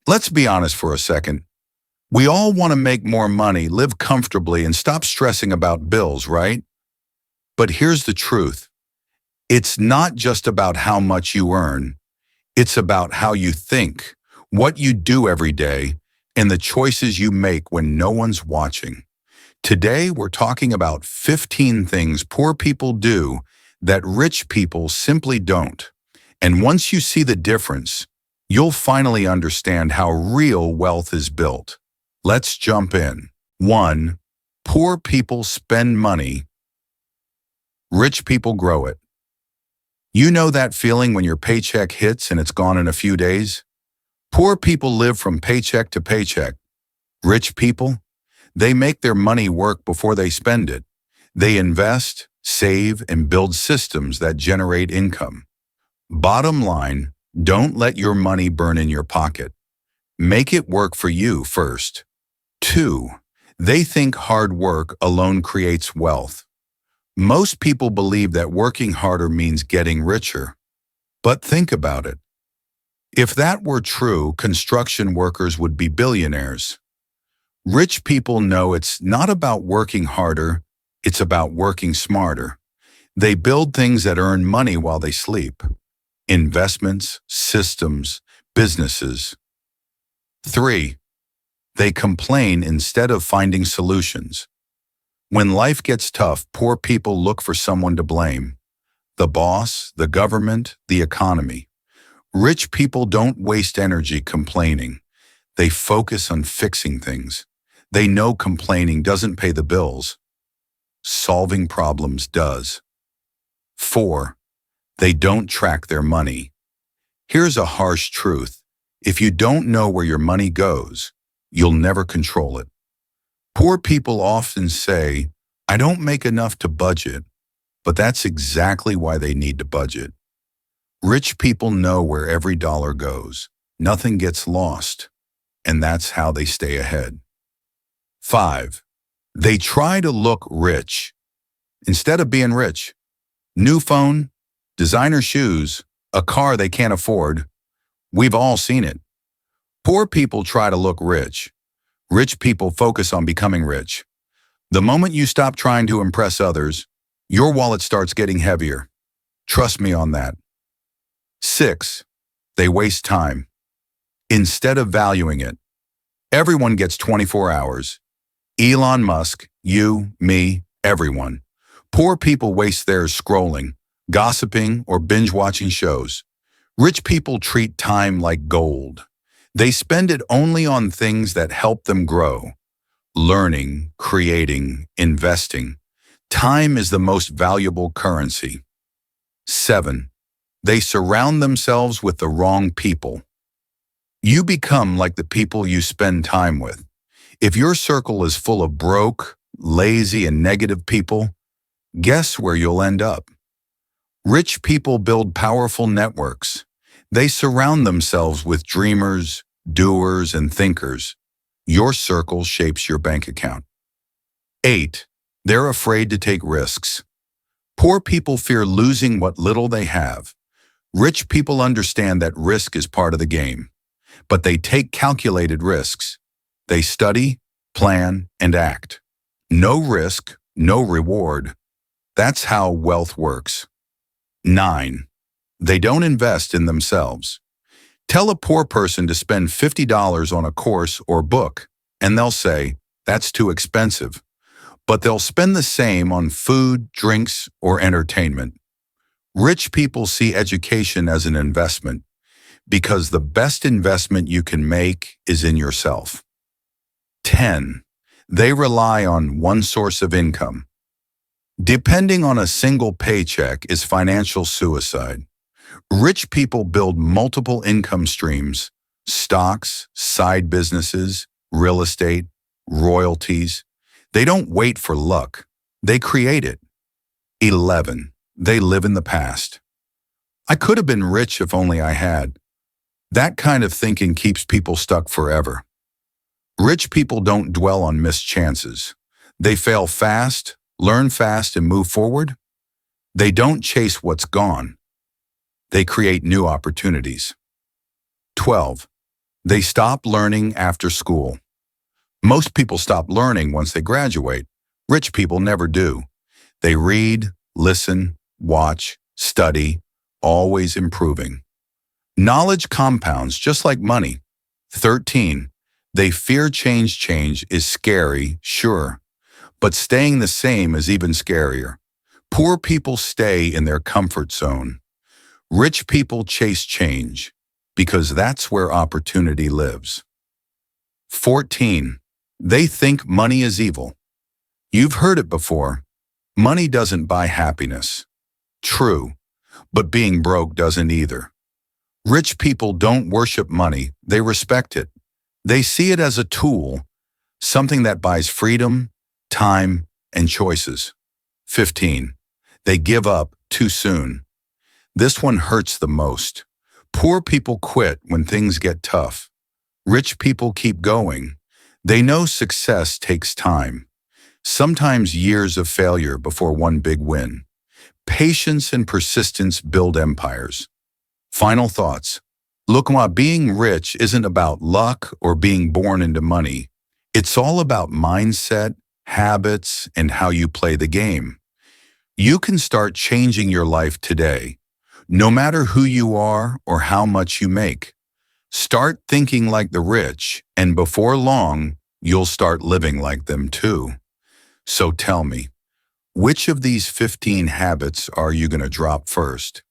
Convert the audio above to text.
Let's be honest for a second. We all want to make more money, live comfortably, and stop stressing about bills, right? But here's the truth. It's not just about how much you earn. It's about how you think, what you do every day, and the choices you make when no one's watching. Today, we're talking about 15 things poor people do that rich people simply don't. And once you see the difference, you'll finally understand how real wealth is built. Let's jump in. 1. Poor people spend money. Rich people grow it. You know that feeling when your paycheck hits and it's gone in a few days? Poor people live from paycheck to paycheck. Rich people, they make their money work before they spend it. They invest, save, and build systems that generate income. Bottom line, don't let your money burn in your pocket. Make it work for you first. 2. They think hard work alone creates wealth. Most people believe that working harder means getting richer. But think about it. If that were true, construction workers would be billionaires. Rich people know it's not about working harder, it's about working smarter. They build things that earn money while they sleep. Investments, systems, businesses. 3. They complain instead of finding solutions. When life gets tough, poor people look for someone to blame. The boss, the government, the economy. Rich people don't waste energy complaining. They focus on fixing things. They know complaining doesn't pay the bills. Solving problems does. 4. They don't track their money. Here's a harsh truth. If you don't know where your money goes, you'll never control it. Poor people often say, "I don't make enough to budget," but that's exactly why they need to budget. Rich people know where every dollar goes. Nothing gets lost, and that's how they stay ahead. 5. They try to look rich instead of being rich. New phone, designer shoes, a car they can't afford. We've all seen it. Poor people try to look rich. Rich people focus on becoming rich. The moment you stop trying to impress others, your wallet starts getting heavier. Trust me on that. 6. They waste time instead of valuing it. Everyone gets 24 hours. Elon Musk, you, me, everyone. Poor people waste theirs scrolling, gossiping, or binge-watching shows. Rich people treat time like gold. They spend it only on things that help them grow. Learning, creating, investing. Time is the most valuable currency. 7. They surround themselves with the wrong people. You become like the people you spend time with. If your circle is full of broke, lazy, and negative people, guess where you'll end up? Rich people build powerful networks. They surround themselves with dreamers, doers, and thinkers. Your circle shapes your bank account. 8. They're afraid to take risks. Poor people fear losing what little they have. Rich people understand that risk is part of the game, but they take calculated risks. They study, plan, and act. No risk, no reward. That's how wealth works. 9. They don't invest in themselves. Tell a poor person to spend $50 on a course or book, and they'll say, "That's too expensive." But they'll spend the same on food, drinks, or entertainment. Rich people see education as an investment because the best investment you can make is in yourself. 10. They rely on one source of income. Depending on a single paycheck is financial suicide. Rich people build multiple income streams: stocks, side businesses, real estate, royalties. They don't wait for luck. They create it. 11. They live in the past. I could have been rich if only I had. That kind of thinking keeps people stuck forever. Rich people don't dwell on missed chances. They fail fast, learn fast, and move forward. They don't chase what's gone. They create new opportunities. 12. They stop learning after school. Most people stop learning once they graduate. Rich people never do. They read, listen, watch, study, always improving. Knowledge compounds just like money. 13. They fear change. Change is scary, sure, but staying the same is even scarier. Poor people stay in their comfort zone. Rich people chase change because that's where opportunity lives. 14. They think money is evil. You've heard it before. Money doesn't buy happiness. True, but being broke doesn't either. Rich people don't worship money, they respect it. They see it as a tool, something that buys freedom, time, and choices. 15. They give up too soon. This one hurts the most. Poor people quit when things get tough. Rich people keep going. They know success takes time, sometimes years of failure before one big win. Patience and persistence build empires. Final thoughts. Look, while being rich isn't about luck or being born into money. It's all about mindset, habits, and how you play the game. You can start changing your life today, no matter who you are or how much you make. Start thinking like the rich, and before long, you'll start living like them too. So tell me, which of these 15 habits are you going to drop first?